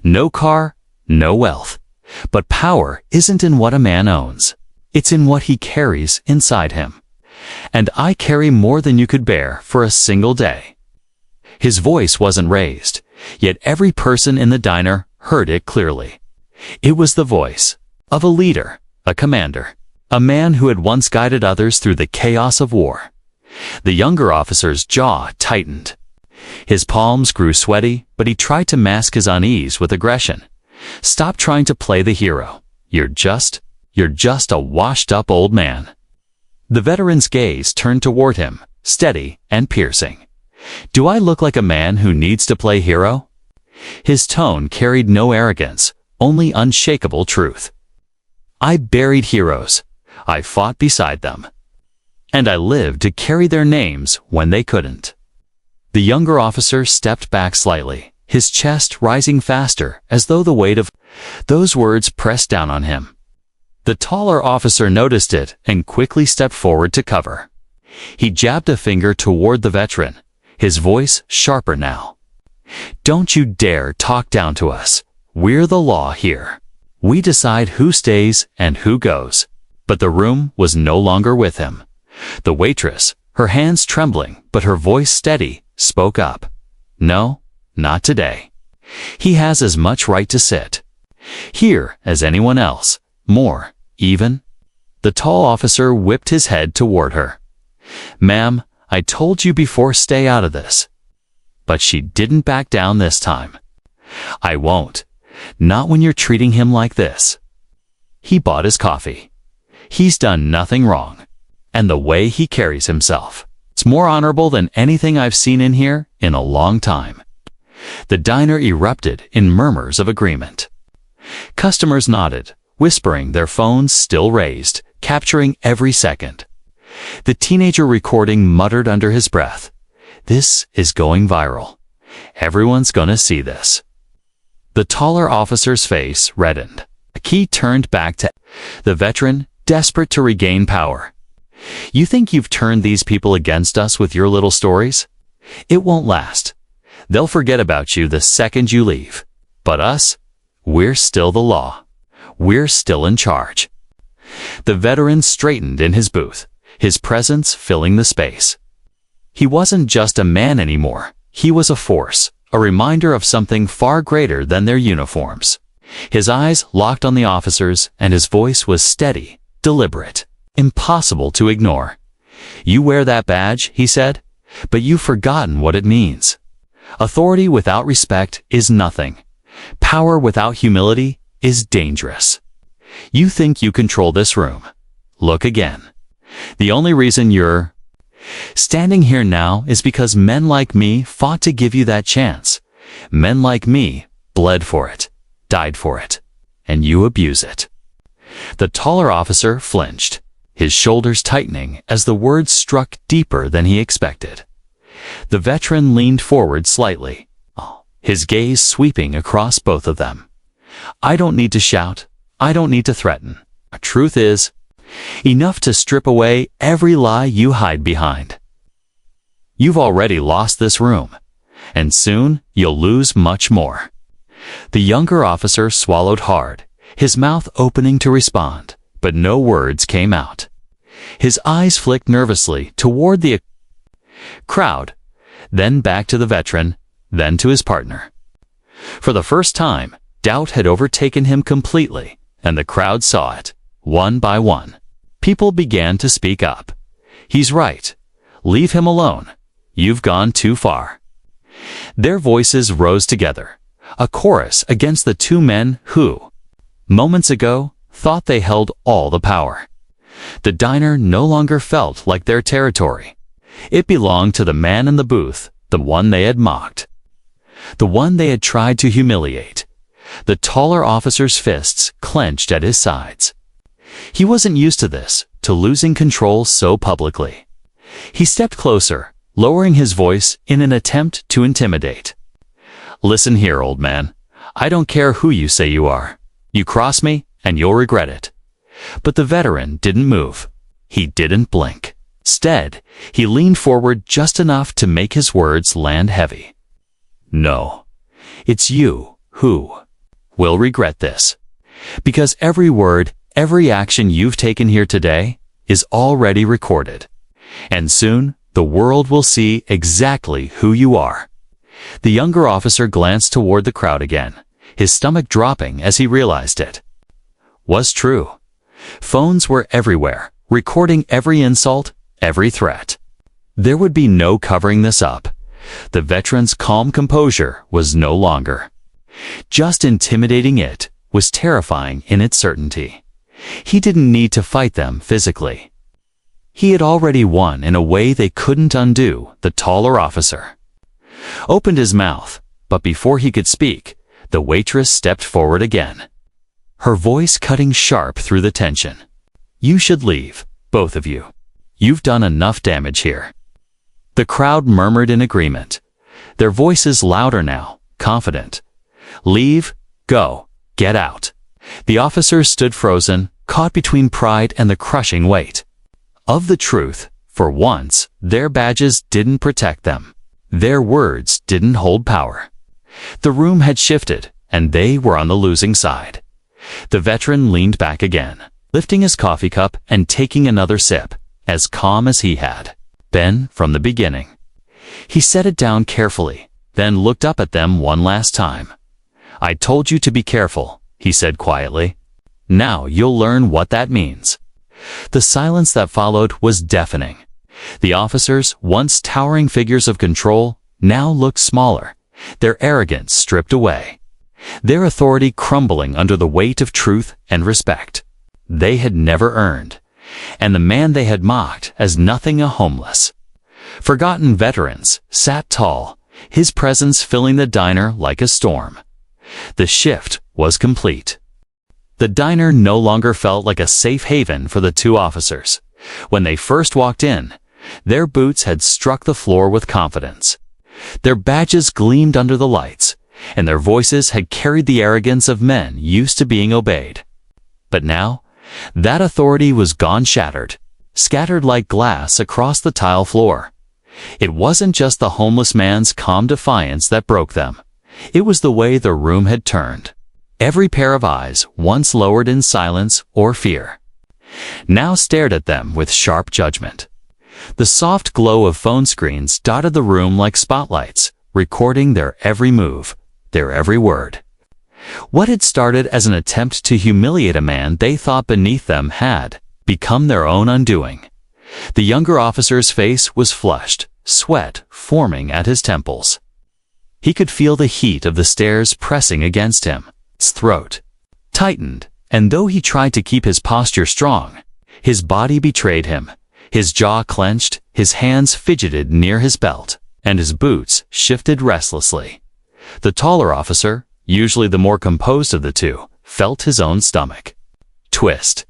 no car, no wealth. But power isn't in what a man owns. It's in what he carries inside him. And I carry more than you could bear for a single day." His voice wasn't raised, yet every person in the diner heard it clearly. It was the voice of a leader, a commander, a man who had once guided others through the chaos of war. The younger officer's jaw tightened. His palms grew sweaty, but he tried to mask his unease with aggression. "Stop trying to play the hero. You're just a washed-up old man." The veteran's gaze turned toward him, steady and piercing. "Do I look like a man who needs to play hero?" His tone carried no arrogance, only unshakable truth. "I buried heroes. I fought beside them. And I lived to carry their names when they couldn't." The younger officer stepped back slightly, his chest rising faster as though the weight of those words pressed down on him. The taller officer noticed it and quickly stepped forward to cover. He jabbed a finger toward the veteran, his voice sharper now. "Don't you dare talk down to us. We're the law here. We decide who stays and who goes." But the room was no longer with him. The waitress, Her hands trembling, but her voice steady, spoke up. No, not today. He has as much right to sit here as anyone else, more, even. The tall officer whipped his head toward her. Ma'am, I told you before, stay out of this. But she didn't back down this time. I won't. Not when you're treating him like this. He bought his coffee. He's done nothing wrong. And the way he carries himself, it's more honorable than anything I've seen in here in a long time. The diner erupted in murmurs of agreement. Customers nodded, whispering, their phones still raised, capturing every second. The teenager recording muttered under his breath, "This is going viral. Everyone's gonna see this." The taller officer's face reddened. He turned back to the veteran, desperate to regain power. "You think you've turned these people against us with your little stories? It won't last. They'll forget about you the second you leave. But us? We're still the law. We're still in charge." The veteran straightened in his booth, his presence filling the space. He wasn't just a man anymore. He was a force, a reminder of something far greater than their uniforms. His eyes locked on the officers, and his voice was steady, deliberate, impossible to ignore. "You wear that badge," he said, "but you've forgotten what it means. Authority without respect is nothing. Power without humility is dangerous. You think you control this room. Look again. The only reason you're standing here now is because men like me fought to give you that chance. Men like me bled for it, died for it, and you abuse it." The taller officer flinched, his shoulders tightening as the words struck deeper than he expected. The veteran leaned forward slightly, his gaze sweeping across both of them. "I don't need to shout. I don't need to threaten. Truth is, enough to strip away every lie you hide behind. You've already lost this room, and soon you'll lose much more." The younger officer swallowed hard, his mouth opening to respond, but no words came out. His eyes flicked nervously toward the crowd, then back to the veteran, then to his partner. For the first time, doubt had overtaken him completely, and the crowd saw it, one by one. People began to speak up. "He's right. Leave him alone. You've gone too far." Their voices rose together, a chorus against the two men who, moments ago, thought they held all the power. The diner no longer felt like their territory. It belonged to the man in the booth, the one they had mocked, the one they had tried to humiliate. The taller officer's fists clenched at his sides. He wasn't used to this, to losing control so publicly. He stepped closer, lowering his voice in an attempt to intimidate. "Listen here, old man. I don't care who you say you are. You cross me, and you'll regret it." But the veteran didn't move. He didn't blink. Instead, he leaned forward just enough to make his words land heavy. "No, it's you who will regret this. Because every word, every action you've taken here today is already recorded. And soon, the world will see exactly who you are." The younger officer glanced toward the crowd again, his stomach dropping as he realized it. Was true. Phones were everywhere, recording every insult, every threat. There would be no covering this up. The veteran's calm composure was no longer. Just intimidating, it was terrifying in its certainty. He didn't need to fight them physically. He had already won in a way they couldn't undo. The taller officer opened his mouth, but before he could speak, the waitress stepped forward again, her voice cutting sharp through the tension. "You should leave, both of you. You've done enough damage here." The crowd murmured in agreement, their voices louder now, confident. "Leave, go, get out." The officers stood frozen, caught between pride and the crushing weight of the truth. For once, their badges didn't protect them. Their words didn't hold power. The room had shifted, and they were on the losing side. The veteran leaned back again, lifting his coffee cup and taking another sip, as calm as he had. Been from the beginning. He set it down carefully, then looked up at them one last time. "I told you to be careful," he said quietly. "Now you'll learn what that means." The silence that followed was deafening. The officers, once towering figures of control, now looked smaller, their arrogance stripped away, their authority crumbling under the weight of truth and respect they had never earned, and the man they had mocked as nothing, a homeless, forgotten veterans, sat tall, his presence filling the diner like a storm. The shift was complete. The diner no longer felt like a safe haven for the two officers. When they first walked in, their boots had struck the floor with confidence. Their badges gleamed under the lights, and their voices had carried the arrogance of men used to being obeyed. But now, that authority was gone, shattered, scattered like glass across the tile floor. It wasn't just the homeless man's calm defiance that broke them. It was the way the room had turned. Every pair of eyes, once lowered in silence or fear, now stared at them with sharp judgment. The soft glow of phone screens dotted the room like spotlights, recording their every move, their every word. What had started as an attempt to humiliate a man they thought beneath them had become their own undoing. The younger officer's face was flushed, sweat forming at his temples. He could feel the heat of the stairs pressing against him. His throat tightened, and though he tried to keep his posture strong, his body betrayed him. His jaw clenched, his hands fidgeted near his belt, and his boots shifted restlessly. The taller officer, usually the more composed of the two, felt his own stomach twist.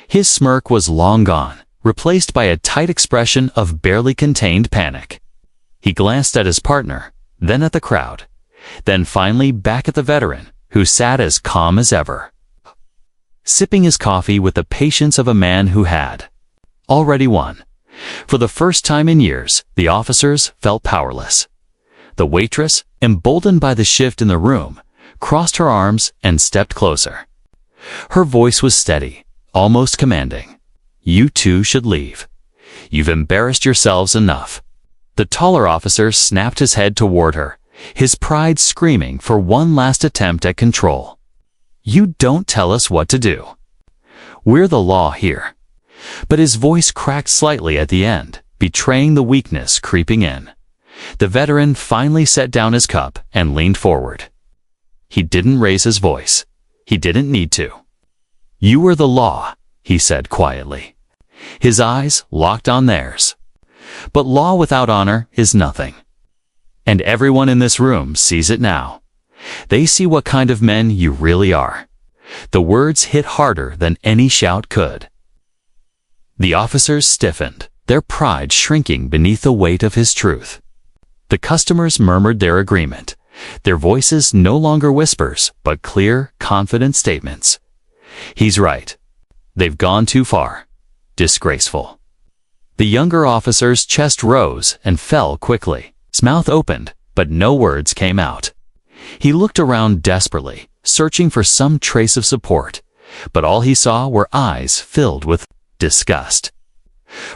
His smirk was long gone, replaced by a tight expression of barely contained panic. He glanced at his partner, then at the crowd, then finally back at the veteran, who sat as calm as ever, sipping his coffee with the patience of a man who had already won. For the first time in years, the officers felt powerless. The waitress, emboldened by the shift in the room, crossed her arms and stepped closer. Her voice was steady, almost commanding. "You two should leave. You've embarrassed yourselves enough." The taller officer snapped his head toward her, his pride screaming for one last attempt at control. "You don't tell us what to do. We're the law here." But his voice cracked slightly at the end, betraying the weakness creeping in. The veteran finally set down his cup and leaned forward. He didn't raise his voice. He didn't need to. "You are the law," he said quietly. His eyes locked on theirs. "But law without honor is nothing. And everyone in this room sees it now. They see what kind of men you really are." The words hit harder than any shout could. The officers stiffened, their pride shrinking beneath the weight of his truth. The customers murmured their agreement, their voices no longer whispers, but clear, confident statements. "He's right. They've gone too far. Disgraceful." The younger officer's chest rose and fell quickly. His mouth opened, but no words came out. He looked around desperately, searching for some trace of support, but all he saw were eyes filled with disgust.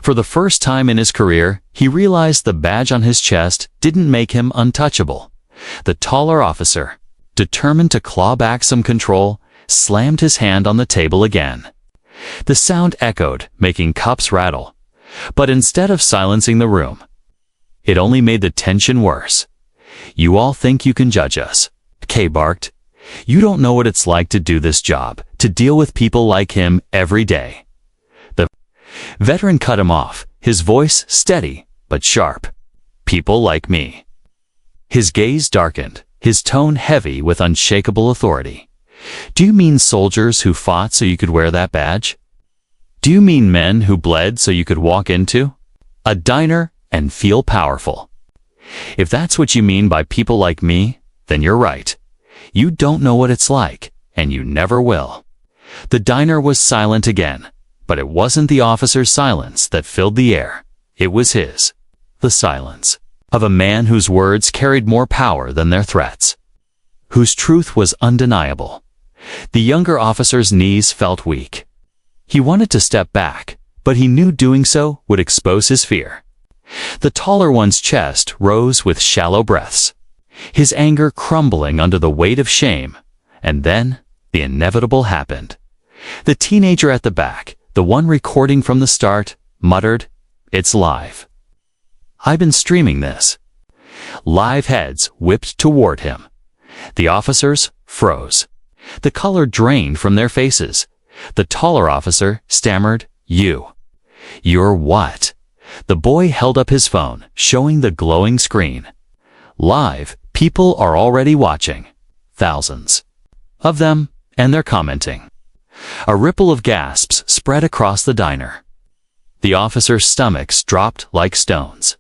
For the first time in his career, he realized the badge on his chest didn't make him untouchable. The taller officer, determined to claw back some control, slammed his hand on the table again. The sound echoed, making cups rattle. But instead of silencing the room, it only made the tension worse. "You all think you can judge us," Kay barked. "You don't know what it's like to do this job, to deal with people like him every day." The veteran cut him off, his voice steady but sharp. "People like me." His gaze darkened, his tone heavy with unshakable authority. "Do you mean soldiers who fought so you could wear that badge? Do you mean men who bled so you could walk into a diner and feel powerful? If that's what you mean by people like me, then you're right. You don't know what it's like, and you never will." The diner was silent again, but it wasn't the officer's silence that filled the air. It was his. The silence of a man whose words carried more power than their threats, whose truth was undeniable. The younger officer's knees felt weak. He wanted to step back, but he knew doing so would expose his fear. The taller one's chest rose with shallow breaths, his anger crumbling under the weight of shame. And then the inevitable happened. The teenager at the back, the one recording from the start, muttered, "It's live. I've been streaming this." Live heads whipped toward him. The officers froze. The color drained from their faces. The taller officer stammered, You're what?" The boy held up his phone, showing the glowing screen. "Live, people are already watching. Thousands of them, and they're commenting." A ripple of gasps spread across the diner. The officers' stomachs dropped like stones.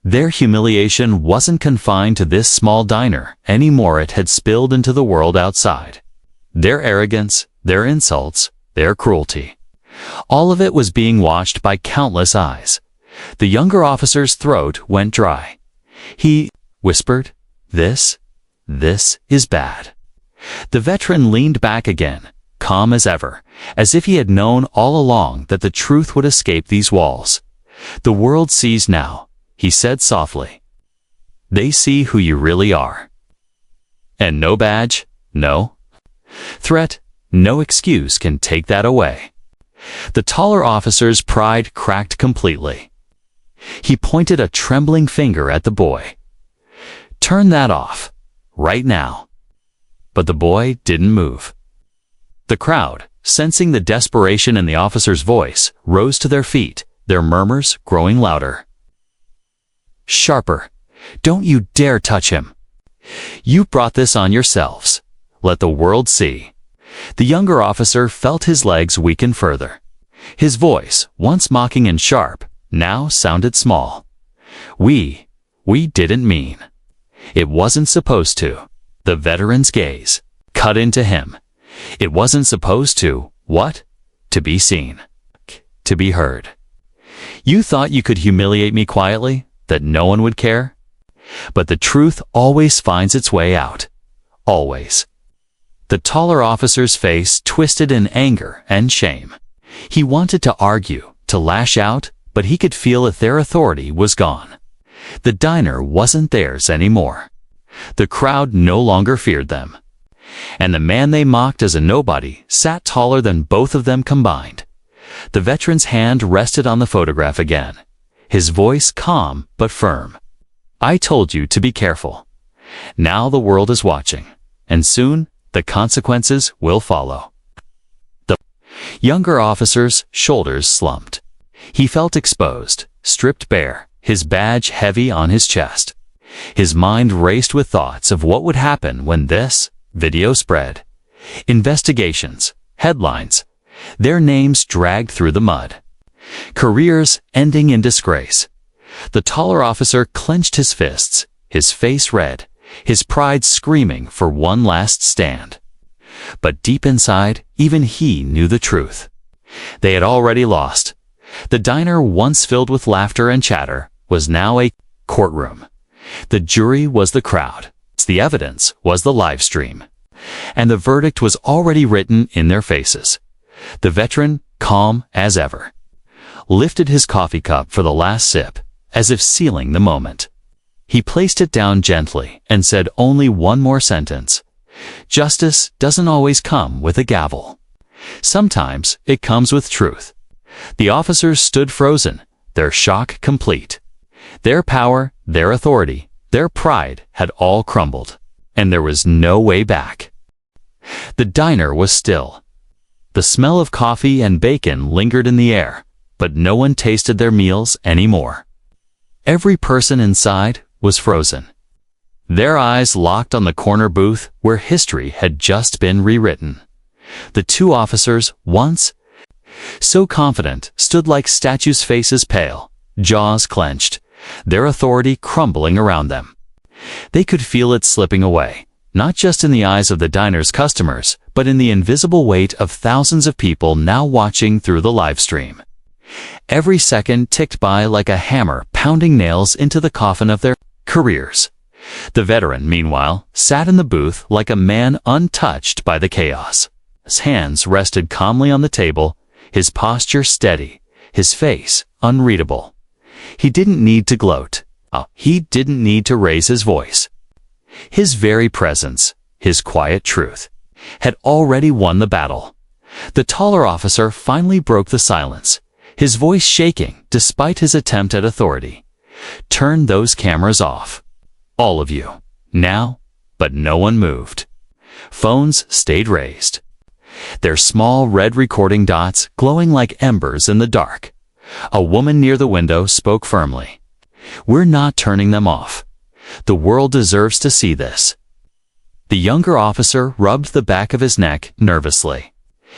Their humiliation wasn't confined to this small diner anymore. It had spilled into the world outside. Their arrogance, their insults, their cruelty. All of it was being watched by countless eyes. The younger officer's throat went dry. He whispered, This is bad." The veteran leaned back again, calm as ever, as if he had known all along that the truth would escape these walls. "The world sees now," he said softly. "They see who you really are. And no badge, no threat, no excuse can take that away." The taller officer's pride cracked completely. He pointed a trembling finger at the boy. "Turn that off, right now." But the boy didn't move. The crowd, sensing the desperation in the officer's voice, rose to their feet, their murmurs growing louder. "Sharper! Don't you dare touch him! You brought this on yourselves. Let the world see." The younger officer felt his legs weaken further. His voice, once mocking and sharp, now sounded small. We didn't mean. It wasn't supposed to." The veteran's gaze cut into him. "It wasn't supposed to, what? To be seen. To be heard. You thought you could humiliate me quietly, that no one would care? But the truth always finds its way out. Always." The taller officer's face twisted in anger and shame. He wanted to argue, to lash out, but he could feel that their authority was gone. The diner wasn't theirs anymore. The crowd no longer feared them. And the man they mocked as a nobody sat taller than both of them combined. The veteran's hand rested on the photograph again, his voice calm but firm. "I told you to be careful. Now the world is watching, and soon the consequences will follow." The younger officer's shoulders slumped. He felt exposed, stripped bare, his badge heavy on his chest. His mind raced with thoughts of what would happen when this video spread. Investigations, headlines, their names dragged through the mud. Careers ending in disgrace. The taller officer clenched his fists, his face red, his pride screaming for one last stand. But deep inside, even he knew the truth. They had already lost. The diner, once filled with laughter and chatter, was now a courtroom. The jury was the crowd. The evidence was the live stream. And the verdict was already written in their faces. The veteran, calm as ever, lifted his coffee cup for the last sip, as if sealing the moment. He placed it down gently and said only one more sentence. "Justice doesn't always come with a gavel. Sometimes it comes with truth." The officers stood frozen, their shock complete. Their power, their authority, their pride had all crumbled, and there was no way back. The diner was still. The smell of coffee and bacon lingered in the air, but no one tasted their meals anymore. Every person inside was frozen. Their eyes locked on the corner booth where history had just been rewritten. The two officers, once so confident, stood like statues, faces pale, jaws clenched, their authority crumbling around them. They could feel it slipping away, not just in the eyes of the diner's customers, but in the invisible weight of thousands of people now watching through the live stream. Every second ticked by like a hammer pounding nails into the coffin of their careers. The veteran, meanwhile, sat in the booth like a man untouched by the chaos. His hands rested calmly on the table, his posture steady, his face unreadable. He didn't need to gloat. He didn't need to raise his voice. His very presence, his quiet truth, had already won the battle. The taller officer finally broke the silence, his voice shaking despite his attempt at authority. "Turn those cameras off. All of you. Now." But no one moved. Phones stayed raised, their small red recording dots glowing like embers in the dark. A woman near the window spoke firmly. "We're not turning them off. The world deserves to see this." The younger officer rubbed the back of his neck nervously.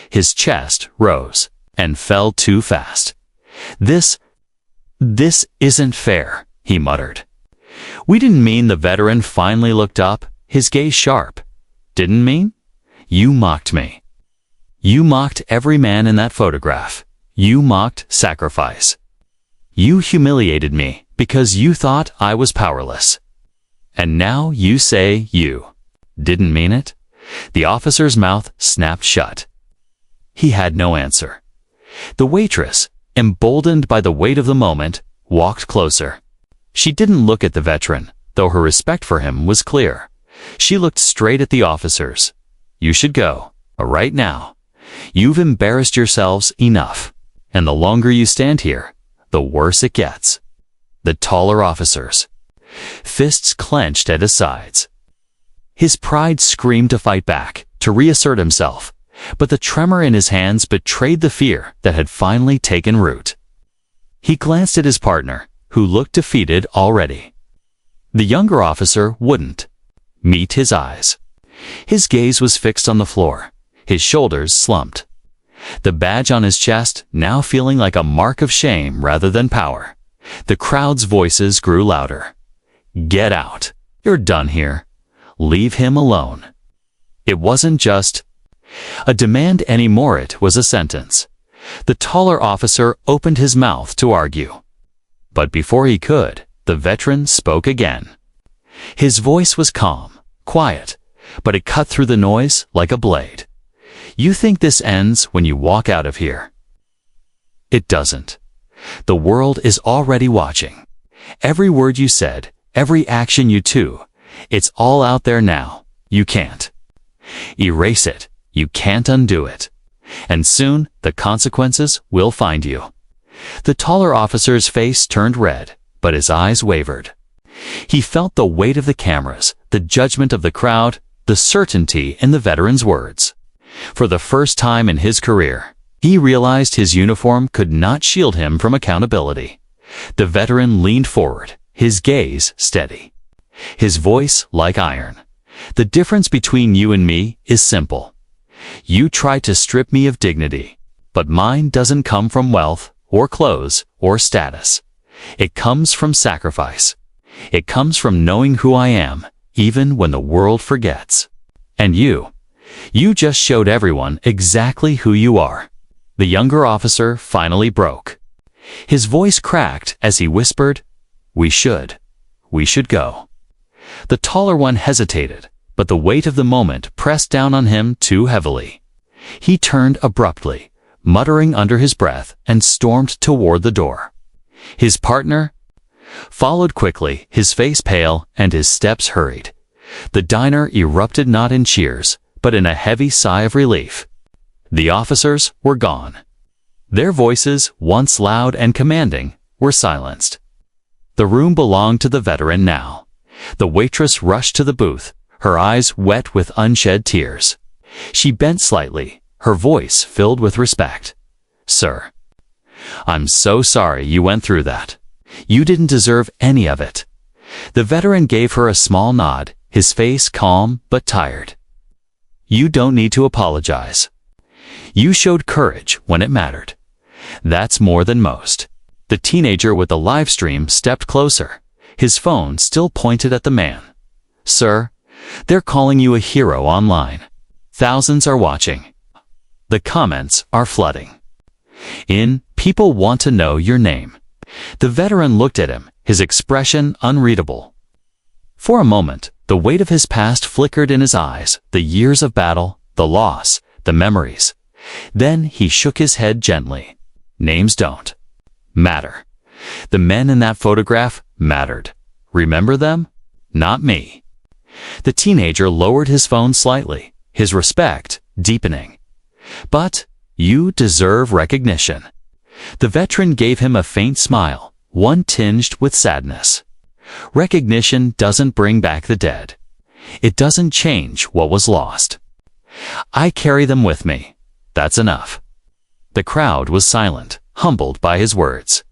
His chest rose and fell too fast. This isn't fair," he muttered. "We didn't mean." The veteran finally looked up, his gaze sharp. "Didn't mean? You mocked me. You mocked every man in that photograph. You mocked sacrifice. You humiliated me because you thought I was powerless. And now you say you didn't mean it?" The officer's mouth snapped shut. He had no answer. The waitress, emboldened by the weight of the moment, walked closer. She didn't look at the veteran, though her respect for him was clear. She looked straight at the officers. "You should go, right now. You've embarrassed yourselves enough, and the longer you stand here, the worse it gets." The taller officers, fists clenched at his sides. His pride screamed to fight back, to reassert himself, but the tremor in his hands betrayed the fear that had finally taken root. He glanced at his partner, who looked defeated already. The younger officer wouldn't meet his eyes. His gaze was fixed on the floor, his shoulders slumped, the badge on his chest now feeling like a mark of shame rather than power. The crowd's voices grew louder. "Get out. You're done here. Leave him alone." It wasn't just a demand anymore, it was a sentence. The taller officer opened his mouth to argue. But before he could, the veteran spoke again. His voice was calm, quiet, but it cut through the noise like a blade. "You think this ends when you walk out of here? It doesn't. The world is already watching. Every word you said, every action you took, it's all out there now. You can't erase it. You can't undo it. And soon, the consequences will find you." The taller officer's face turned red, but his eyes wavered. He felt the weight of the cameras, the judgment of the crowd, the certainty in the veteran's words. For the first time in his career, he realized his uniform could not shield him from accountability. The veteran leaned forward, his gaze steady, his voice like iron. "The difference between you and me is simple. You try to strip me of dignity, but mine doesn't come from wealth or clothes or status. It comes from sacrifice. It comes from knowing who I am, even when the world forgets. And you just showed everyone exactly who you are." The younger officer finally broke. His voice cracked as he whispered, We should go." The taller one hesitated, but the weight of the moment pressed down on him too heavily. He turned abruptly, muttering under his breath, and stormed toward the door. His partner followed quickly, his face pale and his steps hurried. The diner erupted not in cheers, but in a heavy sigh of relief. The officers were gone. Their voices, once loud and commanding, were silenced. The room belonged to the veteran now. The waitress rushed to the booth, her eyes wet with unshed tears. She bent slightly, her voice filled with respect. "Sir, I'm so sorry you went through that. You didn't deserve any of it." The veteran gave her a small nod, his face calm but tired. "You don't need to apologize. You showed courage when it mattered. That's more than most." The teenager with the live stream stepped closer, his phone still pointed at the man. "Sir, they're calling you a hero online. Thousands are watching. The comments are flooding. People want to know your name." The veteran looked at him, his expression unreadable. For a moment, the weight of his past flickered in his eyes, the years of battle, the loss, the memories. Then he shook his head gently. "Names don't matter. The men in that photograph mattered. Remember them? Not me. The teenager lowered his phone slightly, his respect deepening. But you deserve recognition. The veteran gave him a faint smile, one tinged with sadness. Recognition doesn't bring back the dead. It doesn't change what was lost. I carry them with me. That's enough. The crowd was silent, humbled by his words.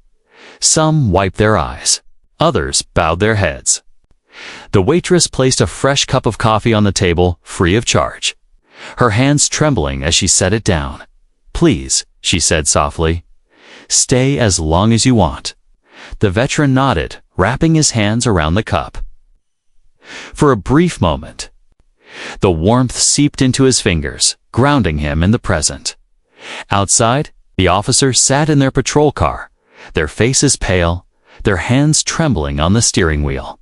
Some wiped their eyes. Others bowed their heads. The waitress placed a fresh cup of coffee on the table, free of charge. Her hands trembling as she set it down. "Please," she said softly. "Stay as long as you want." The veteran nodded, wrapping his hands around the cup. For a brief moment, the warmth seeped into his fingers, grounding him in the present. Outside, the officers sat in their patrol car, their faces pale, their hands trembling on the steering wheel.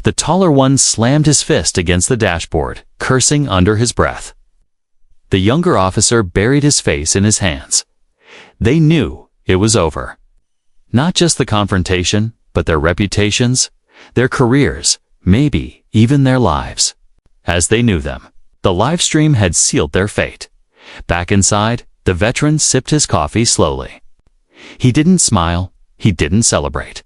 The taller one slammed his fist against the dashboard, cursing under his breath. The younger officer buried his face in his hands. They knew it was over. Not just the confrontation, but their reputations, their careers, maybe even their lives. As they knew them, the live stream had sealed their fate. Back inside, the veteran sipped his coffee slowly. He didn't smile, he didn't celebrate.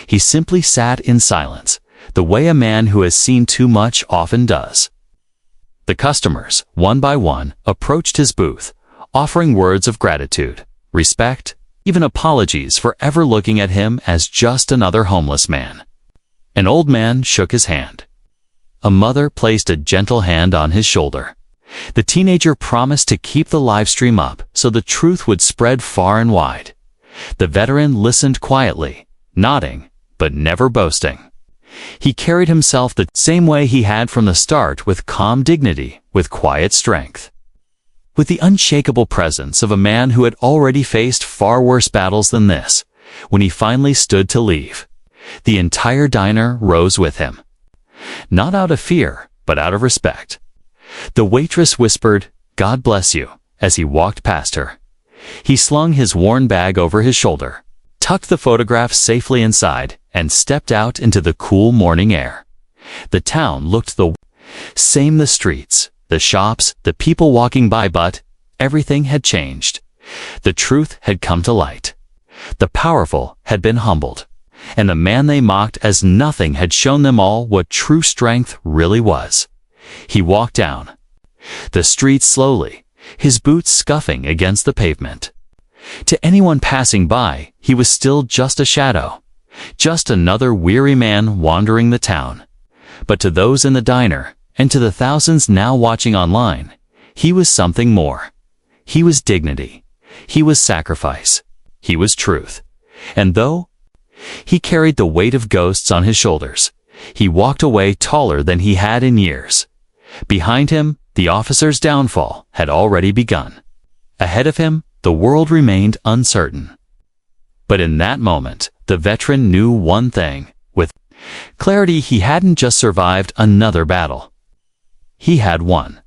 He simply sat in silence, the way a man who has seen too much often does. The customers, one by one, approached his booth, offering words of gratitude, respect, even apologies for ever looking at him as just another homeless man. An old man shook his hand. A mother placed a gentle hand on his shoulder. The teenager promised to keep the live stream up so the truth would spread far and wide. The veteran listened quietly, nodding, but never boasting. He carried himself the same way he had from the start, with calm dignity, with quiet strength. With the unshakable presence of a man who had already faced far worse battles than this. When he finally stood to leave, the entire diner rose with him. Not out of fear, but out of respect. The waitress whispered, "God bless you," as he walked past her. He slung his worn bag over his shoulder, tucked the photograph safely inside, and stepped out into the cool morning air. The town looked the same, the streets, the shops, the people walking by, but everything had changed. The truth had come to light. The powerful had been humbled, and the man they mocked as nothing had shown them all what true strength really was. He walked down the street slowly, his boots scuffing against the pavement. To anyone passing by, he was still just a shadow, just another weary man wandering the town. But to those in the diner, and to the thousands now watching online, he was something more. He was dignity. He was sacrifice. He was truth. And though he carried the weight of ghosts on his shoulders, he walked away taller than he had in years. Behind him, the officer's downfall had already begun. Ahead of him, the world remained uncertain. But in that moment, the veteran knew one thing. With clarity, he hadn't just survived another battle. He had won.